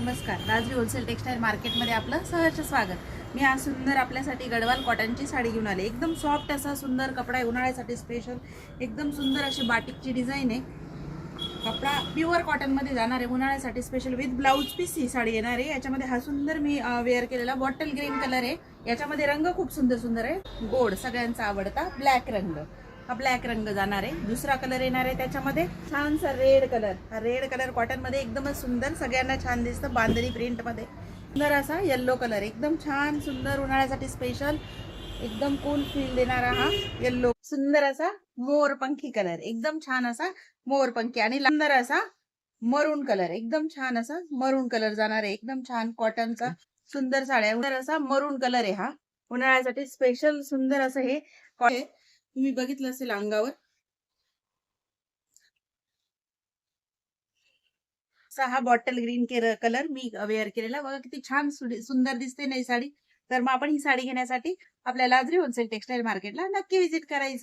नमस्कार. Rajvi wholesale textile मार्केटमध्ये आपलं सहर्ष स्वागत. मी आज सुंदर आपल्यासाठी गडवाल कॉटनची साडी घेऊन आले. एकदम सॉफ्ट असा सुंदर कपडा आहे, उन्हाळ्यासाठी स्पेशल. एकदम सुंदर अशी बाटिकची डिझाईन आहे. कपडा प्युअर कॉटनमध्ये जाणार आहे, उन्हाळ्यासाठी स्पेशल विथ ब्लाऊज पीस ही साडी येणार आहे. याच्यामध्ये हा सुंदर मी वेअर केलेला बॉटल ग्रीन कलर आहे. याच्यामध्ये रंग खूप सुंदर सुंदर आहे. गोड सगळ्यांचा आवडता ब्लॅक रंग, हा ब्लॅक रंग जाणार आहे. दुसरा कलर येणार आहे त्याच्यामध्ये छानसा रेड कलर. हा रेड कलर कॉटन मध्ये एकदमच सुंदर, सगळ्यांना छान दिसतं. बांधणी प्रिंट मध्ये सुंदर असा येल्लो कलर, एकदम छान सुंदर उन्हाळ्यासाठी स्पेशल एकदम कूल फील देणारा हा येल्लो. सुंदर असा मोरपंखी कलर, एकदम छान असा मोरपंखी. आणि सुंदर असा मरून कलर, एकदम छान असा मरून कलर जाणार आहे. एकदम छान कॉटनचा सुंदर साड्या, सुंदर असा मरून कलर आहे. हा उन्हाळ्यासाठी स्पेशल सुंदर असं हे तुम्ही बघितलं असेल अंगावर हा बॉटल ग्रीन कलर मी वेअर केलेला. बघा किती छान सुंदर दिसते नाही साडी. तर मग आपण ही साडी घेण्यासाठी आपल्या लाजरी होलसेल टेक्सटाईल मार्केटला नक्की व्हिजिट करायचंय.